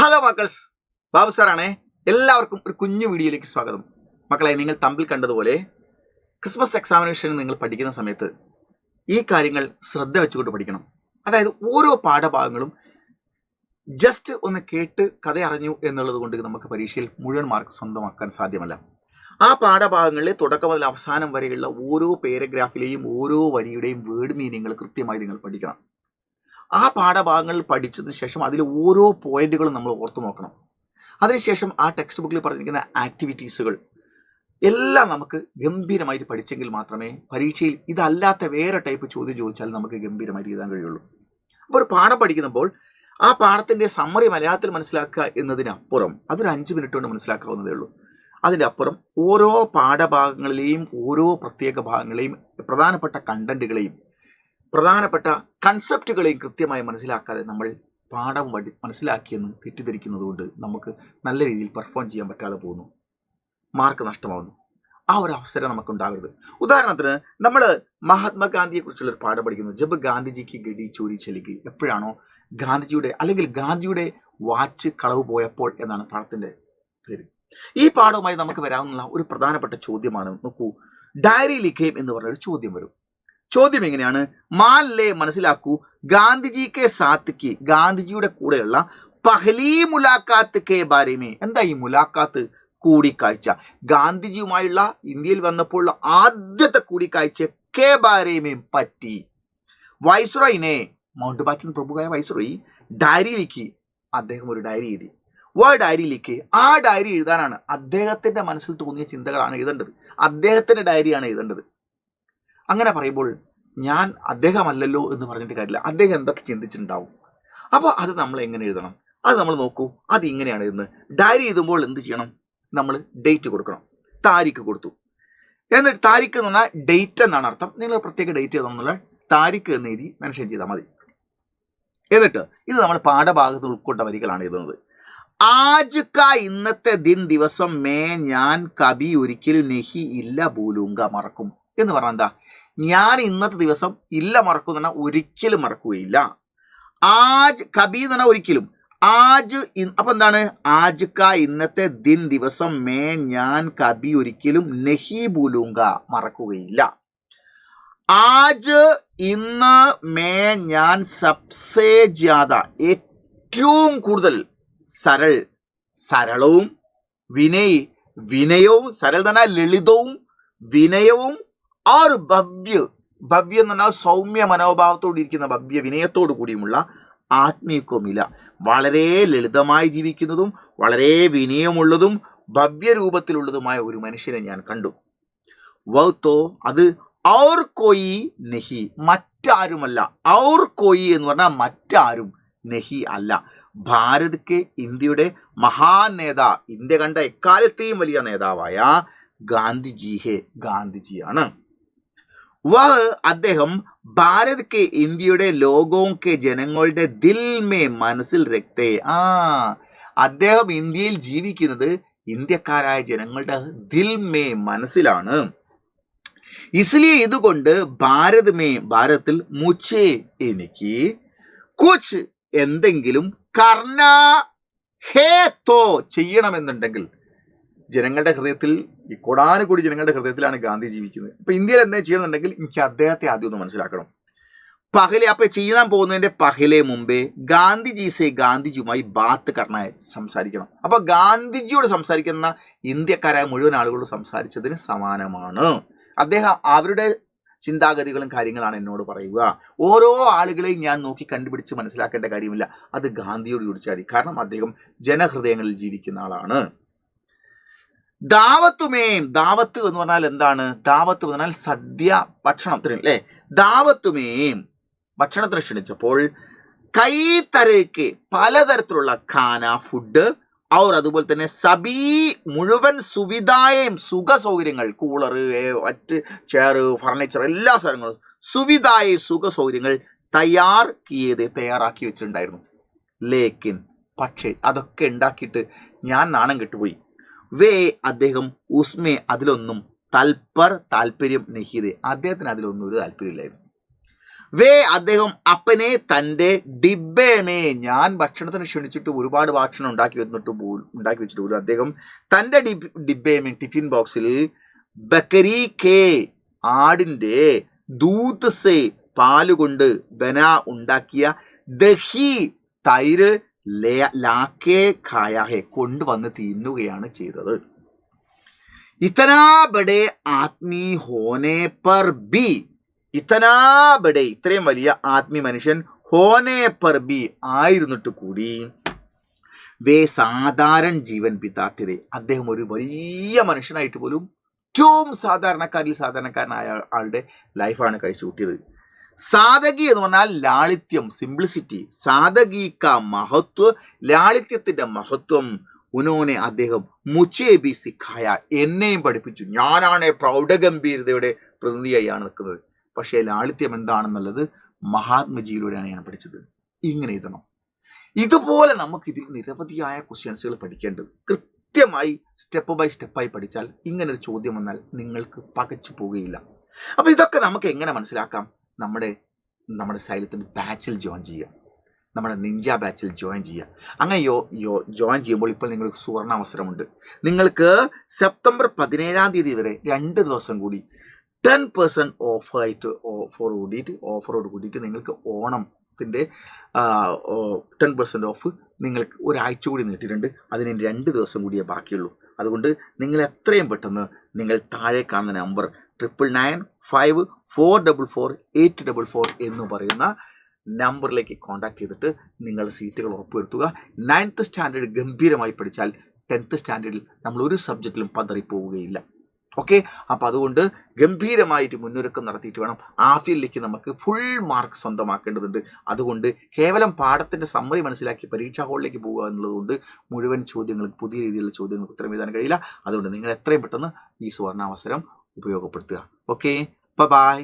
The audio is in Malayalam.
ഹലോ മക്കൾസ്, ബാബു സാറാണേ. എല്ലാവർക്കും ഒരു കുഞ്ഞു വീഡിയോയിലേക്ക് സ്വാഗതം. മക്കളെ, നിങ്ങൾ തമ്പിൽ കണ്ടതുപോലെ ക്രിസ്മസ് എക്സാമിനേഷന് നിങ്ങൾ പഠിക്കുന്ന സമയത്ത് ഈ കാര്യങ്ങൾ ശ്രദ്ധ വെച്ചുകൊണ്ട് പഠിക്കണം. അതായത് ഓരോ പാഠഭാഗങ്ങളും ജസ്റ്റ് ഒന്ന് കേട്ട് കഥ അറിഞ്ഞു എന്നുള്ളത് കൊണ്ട് നമുക്ക് പരീക്ഷയിൽ മുഴുവൻ മാർക്ക് സ്വന്തമാക്കാൻ സാധ്യമല്ല. ആ പാഠഭാഗങ്ങളിലെ തുടക്കം മുതൽ അവസാനം വരെയുള്ള ഓരോ പാരഗ്രാഫിലെയും ഓരോ വരിയുടെയും വേർഡ് മീനിങ്ങുകൾ കൃത്യമായി നിങ്ങൾ പഠിക്കണം. ആ പാഠഭാഗങ്ങൾ പഠിച്ചതിന് ശേഷം അതിൽ ഓരോ പോയിന്റുകളും നമ്മൾ ഓർത്തു നോക്കണം. അതിനുശേഷം ആ ടെക്സ്റ്റ് ബുക്കിൽ പറഞ്ഞിരിക്കുന്ന ആക്ടിവിറ്റീസുകൾ എല്ലാം നമുക്ക് ഗംഭീരമായിട്ട് പഠിച്ചെങ്കിൽ മാത്രമേ പരീക്ഷയിൽ ഇതല്ലാത്ത വേറെ ടൈപ്പ് ചോദ്യം ചോദിച്ചാൽ നമുക്ക് ഗംഭീരമായിട്ട് എഴുതാൻ കഴിയുള്ളൂ. അപ്പോൾ ഒരു പാഠം പഠിക്കുമ്പോൾ ആ പാഠത്തിൻ്റെ സമ്മറി മലയാളത്തിൽ മനസ്സിലാക്കുക എന്നതിനപ്പുറം അതൊരു 5 മിനിറ്റ് കൊണ്ട് മനസ്സിലാക്കാവുന്നതേ ഉള്ളൂ. അതിൻ്റെ അപ്പുറം ഓരോ പാഠഭാഗങ്ങളിലെയും ഓരോ പ്രത്യേക ഭാഗങ്ങളെയും പ്രധാനപ്പെട്ട കണ്ടന്റുകളെയും പ്രധാനപ്പെട്ട കൺസെപ്റ്റുകളെയും കൃത്യമായി മനസ്സിലാക്കാതെ നമ്മൾ പാഠം മനസ്സിലാക്കിയെന്ന് തെറ്റിദ്ധരിക്കുന്നത് കൊണ്ട് നമുക്ക് നല്ല രീതിയിൽ പെർഫോം ചെയ്യാൻ പറ്റാതെ പോകുന്നു, മാർക്ക് നഷ്ടമാവുന്നു. ആ ഒരു അവസരം നമുക്കുണ്ടാകരുത്. ഉദാഹരണത്തിന് നമ്മൾ മഹാത്മാഗാന്ധിയെക്കുറിച്ചുള്ള ഒരു പാഠം പഠിക്കുന്നു. ജബ് ഗാന്ധിജിക്ക് ഗഡി ചോരി ചലിക്ക്. എപ്പോഴാണോ ഗാന്ധിജിയുടെ വാച്ച് കളവ് പോയപ്പോൾ എന്നാണ് പാഠത്തിൻ്റെ പേര്. ഈ പാഠവുമായി നമുക്ക് വരാവുന്ന ഒരു പ്രധാനപ്പെട്ട ചോദ്യമാണ്, നോക്കൂ, ഡയറി ലിഖേം എന്ന് പറഞ്ഞൊരു ചോദ്യം വരും. ചോദ്യം എങ്ങനെയാണ്? മാലിലെ മനസ്സിലാക്കൂ, ഗാന്ധിജി കെ സാത്ത് ഗാന്ധിജിയുടെ കൂടെയുള്ള പഹലി മുലാഖാത്ത് കെ ബാരേമേ. എന്താ ഈ മുലാഖാത്ത്? കൂടിക്കാഴ്ച. ഗാന്ധിജിയുമായുള്ള ഇന്ത്യയിൽ വന്നപ്പോൾ ആദ്യത്തെ കൂടിക്കാഴ്ച കെ ബാരേമേ പറ്റി. വൈസ്രോയിനെ, മൗണ്ട് ബാറ്റൻ പ്രഭുവായ വൈസ്രോയി ഡയറിയിലേക്ക് അദ്ദേഹം ഒരു ഡയറി എഴുതി. ഡയറിയിലേക്ക് ആ ഡയറി എഴുതാനാണ് അദ്ദേഹത്തിന്റെ മനസ്സിൽ തോന്നിയ ചിന്തകളാണ് എഴുതേണ്ടത്. അദ്ദേഹത്തിന്റെ ഡയറിയാണ് എഴുതേണ്ടത്. അങ്ങനെ പറയുമ്പോൾ ഞാൻ അദ്ദേഹമല്ലല്ലോ എന്ന് പറഞ്ഞിട്ട് കാര്യമില്ല. അദ്ദേഹം എന്തൊക്കെ ചിന്തിച്ചിട്ടുണ്ടാവും. അപ്പോൾ അത് നമ്മൾ എങ്ങനെ എഴുതണം? അത് നമ്മൾ നോക്കൂ. അത് ഇങ്ങനെയാണ് എഴുതുന്നത്. ഡയറി എഴുതുമ്പോൾ എന്ത് ചെയ്യണം? നമ്മൾ ഡേറ്റ് കൊടുക്കണം. താരിഖ് കൊടുത്തു. എന്നിട്ട് താരിഖ് എന്ന് പറഞ്ഞാൽ ഡേറ്റ് എന്നാണ് അർത്ഥം. നിങ്ങൾ പ്രത്യേക ഡേറ്റ് എഴുതാമെന്നുള്ള താരിഖ് എന്ന് എഴുതി മെൻഷൻ ചെയ്താൽ മതി. എന്നിട്ട് ഇത് നമ്മൾ പാഠഭാഗത്ത് ഉൾക്കൊണ്ട വരികളാണ് എഴുതുന്നത്. ആജ് കാ ഇന്നത്തെ ദിവസം മേ ഞാൻ കബി ഒരിക്കലും നെഹി ഇല്ല ഭൂലൂങ്ക മറക്കും എന്ന് പറഞ്ഞാൽ എന്താ? ഞാൻ ഇന്നത്തെ ദിവസം ഇല്ല മറക്കും എന്ന് പറഞ്ഞാൽ ഒരിക്കലും മറക്കുകയില്ല. ആജ് കബി എന്ന് പറഞ്ഞാൽ ഒരിക്കലും. ആജ് അപ്പൊ എന്താണ്? ആജ് കാ ഇന്നത്തെ ദിവസം മേ ഞാൻ കബി ഒരിക്കലും നെഹി ഭൂലൂങ്ക മറക്കുകയില്ല. ആജ് ഇന്ന് മേ ഞാൻ സബ്സേ ജ്യാദ ഏറ്റവും കൂടുതൽ സരളവും വിനയവും സരൾ എന്ന് പറഞ്ഞാൽ ലളിതവും വിനയവും और ഭവ്യ എന്ന് പറഞ്ഞാൽ സൗമ്യ മനോഭാവത്തോട് ഇരിക്കുന്ന ഭവ്യ വിനയത്തോടു കൂടിയുമുള്ള ആത്മീയമില്ല. വളരെ ലളിതമായി ജീവിക്കുന്നതും വളരെ വിനയമുള്ളതും ഭവ്യരൂപത്തിലുള്ളതുമായ ഒരു മനുഷ്യനെ ഞാൻ കണ്ടു. വൗത്തോ അത് ഔർ കോയി നെഹി, മറ്റാരുമല്ല. ഔർ കോയി എന്ന് പറഞ്ഞാൽ മറ്റാരും, നെഹി അല്ല. ഭാരത് കെ ഇന്ത്യയുടെ മഹാൻ നേതാ, ഇന്ത്യ കണ്ട എക്കാലത്തെയും വലിയ നേതാവായ ഗാന്ധിജിയാണ്. അദ്ദേഹം ഭാരത് കെ ഇന്ത്യയുടെ ലോകവും കെ ജനങ്ങളുടെ ദിൽ മേ മനസ്സിൽ രക്തേ. അദ്ദേഹം ഇന്ത്യയിൽ ജീവിക്കുന്നത് ഇന്ത്യക്കാരായ ജനങ്ങളുടെ ദിൽ മേ മനസ്സിലാണ്. ഇസ്ലിയെ ഇതുകൊണ്ട് ഭാരതത്തിൽ മുച്ചേ എനിക്ക് കുച്ച് എന്തെങ്കിലും കർണ ഹേ തോ ചെയ്യണമെന്നുണ്ടെങ്കിൽ, ജനങ്ങളുടെ ഹൃദയത്തിൽ, ഈ കോടാനുകൂടി ജനങ്ങളുടെ ഹൃദയത്തിലാണ് ഗാന്ധി ജീവിക്കുന്നത്. ഇപ്പൊ ഇന്ത്യയിൽ എന്താ ചെയ്യണമെന്നുണ്ടെങ്കിൽ എനിക്ക് അദ്ദേഹത്തെ ആദ്യം ഒന്ന് മനസ്സിലാക്കണം. അപ്പൊ ചെയ്യാൻ പോകുന്നതിന്റെ മുമ്പേ ഗാന്ധിജിയുമായി ബാത്ത് കർണായി സംസാരിക്കണം. അപ്പൊ ഗാന്ധിജിയോട് സംസാരിക്കുന്ന ഇന്ത്യക്കാരായ മുഴുവൻ ആളുകളോട് സംസാരിച്ചതിന് സമാനമാണ്. അദ്ദേഹം അവരുടെ ചിന്താഗതികളും കാര്യങ്ങളാണ് എന്നോട് പറയുക. ഓരോ ആളുകളെയും ഞാൻ നോക്കി കണ്ടുപിടിച്ച് മനസ്സിലാക്കേണ്ട കാര്യമില്ല. അത് ഗാന്ധിയോട് ചോദിച്ചാൽ മതി. കാരണം അദ്ദേഹം ജനഹൃദയങ്ങളിൽ ജീവിക്കുന്ന ആളാണ്. ദാവത്ത് എന്ന് പറഞ്ഞാൽ എന്താണ്? ദാവത്ത് എന്ന് പറഞ്ഞാൽ സദ്യ, ഭക്ഷണത്തിന് അല്ലേ? ദാവത്തുമേം ഭക്ഷണത്തിന് ക്ഷണിച്ചപ്പോൾ കൈ തരക്ക് പലതരത്തിലുള്ള ഖാന ഫുഡ് അവർ അതുപോലെ തന്നെ സബീ മുഴുവൻ സുവിധായും സുഖ സൗകര്യങ്ങൾ, കൂളറ്, മറ്റ് ചെയർ, ഫർണിച്ചർ, എല്ലാ സാധനങ്ങളും സുഖ സൗകര്യങ്ങൾ തയ്യാറാക്കി വെച്ചിട്ടുണ്ടായിരുന്നു. ലേക്കിൻ പക്ഷേ അതൊക്കെ ഉണ്ടാക്കിയിട്ട് ഞാൻ നാണം കെട്ടുപോയി. അദ്ദേഹം ഉസ്മേ അതിലൊന്നും താല്പര്യം നെഹിതെ, അദ്ദേഹത്തിന് അതിലൊന്നും ഒരു താല്പര്യമില്ലായിരുന്നു. വേ അദ്ദേഹം അപ്പനെ തൻ്റെ ഡിബ്ബേമേ, ഞാൻ ഭക്ഷണത്തിന് ക്ഷണിച്ചിട്ട് ഒരുപാട് ഭക്ഷണം ഉണ്ടാക്കി വെച്ചിട്ട് പോലും അദ്ദേഹം തൻ്റെ ഡിബ്ബേമേ ടിഫിൻ ബോക്സിൽ ബക്കരി കെ ആടിൻ്റെ ദൂത് സെ പാലുകൊണ്ട് ബന ഉണ്ടാക്കിയ ദഹി തൈര് ലാക്കേ ഖായാഹെ കൊണ്ടുവന്ന് തിന്നുകയാണ് ചെയ്തത്. ഇത്തനാ ബഡേ ആത്മീ ഹോനെ പർ ബി, ഇത്തനാ ബഡേ ഇത്രയും വലിയ ആത്മീയ മനുഷ്യൻ ഹോനെ പർ ബി ആയിരുന്നിട്ട് കൂടി വേ സാധാരണ ജീവൻ ബിതാത്തിരെ, അദ്ദേഹം ഒരു വലിയ മനുഷ്യനായിട്ട് പോലും ഏറ്റവും സാധാരണക്കാരനായ ആളുടെ ലൈഫാണ് കഴിച്ചു കൂട്ടിയത്. സാധകി എന്ന് പറഞ്ഞാൽ ലാളിത്യം, സിംപ്ലിസിറ്റി. സാധകി ക മഹത്വ, ലാളിത്യത്തിന്റെ മഹത്വം. ഉനോനെ അദ്ദേഹം മുച്ചേ ബി സിഖായ, എന്നെയും പഠിപ്പിച്ചു. ഞാനാണ് പ്രൗഢഗംഭീരതയുടെ പ്രതിനിധിയായാണ് നിൽക്കുന്നത്. പക്ഷേ ലാളിത്യം എന്താണെന്നുള്ളത് മഹാത്മജിയിലൂടെയാണ് ഞാൻ പഠിച്ചത്. ഇങ്ങനെ എഴുതണം. ഇതുപോലെ നമുക്ക് ഇതിൽ നിരവധിയായ ക്വസ്റ്റ്യൻസുകൾ പഠിക്കേണ്ടത്. കൃത്യമായി സ്റ്റെപ്പ് ബൈ സ്റ്റെപ്പായി പഠിച്ചാൽ ഇങ്ങനൊരു ചോദ്യം വന്നാൽ നിങ്ങൾക്ക് പകച്ചു പോവുകയില്ല. അപ്പോൾ ഇതൊക്കെ നമുക്ക് എങ്ങനെ മനസ്സിലാക്കാം? നമ്മുടെ സൈലത്തിൻ്റെ ബാച്ചിൽ ജോയിൻ ചെയ്യുക, നമ്മുടെ നിഞ്ച ബാച്ചിൽ ജോയിൻ ചെയ്യുക. അങ്ങനെ ജോയിൻ ചെയ്യുമ്പോൾ ഇപ്പോൾ നിങ്ങൾക്ക് സുവർണ അവസരമുണ്ട്. നിങ്ങൾക്ക് സെപ്റ്റംബർ 17 വരെ 2 ദിവസം കൂടി 10% ഓഫറോട് കൂടിയിട്ട് നിങ്ങൾക്ക് ഓണത്തിൻ്റെ 10% ഓഫ് നിങ്ങൾക്ക് ഒരാഴ്ച കൂടി നീട്ടിയിട്ടുണ്ട്. അതിന് 2 ദിവസം കൂടിയേ ബാക്കിയുള്ളൂ. അതുകൊണ്ട് നിങ്ങൾ എത്രയും പെട്ടെന്ന് നിങ്ങൾ താഴെ കാണുന്ന നമ്പർ 9995444844 എന്ന് പറയുന്ന നമ്പറിലേക്ക് കോൺടാക്ട് ചെയ്തിട്ട് നിങ്ങൾ സീറ്റുകൾ ഉറപ്പുവരുത്തുക. 9th സ്റ്റാൻഡേർഡ് ഗംഭീരമായി പഠിച്ചാൽ 10th സ്റ്റാൻഡേർഡിൽ നമ്മൾ ഒരു സബ്ജക്റ്റിലും പതറിപ്പോവുകയില്ല. ഓക്കെ, അപ്പോൾ അതുകൊണ്ട് ഗംഭീരമായിട്ട് മുന്നൊരുക്കം നടത്തിയിട്ട് വേണം ആഫിയലിലേക്ക് നമുക്ക് ഫുൾ മാർക്ക് സ്വന്തമാക്കേണ്ടതുണ്ട്. അതുകൊണ്ട് കേവലം പാഠത്തിൻ്റെ സമ്മറി മനസ്സിലാക്കി പരീക്ഷാ ഹാളിലേക്ക് പോകുക എന്നുള്ളതുകൊണ്ട് മുഴുവൻ ചോദ്യങ്ങൾക്ക്, പുതിയ രീതിയിലുള്ള ചോദ്യങ്ങൾക്ക് ഉത്തരം എഴുതാൻ കഴിയില്ല. അതുകൊണ്ട് നിങ്ങൾ എത്രയും പെട്ടെന്ന് ഈ സുവർണാവസരം ഉപയോഗപ്പെടുത്തുക. Okay, by.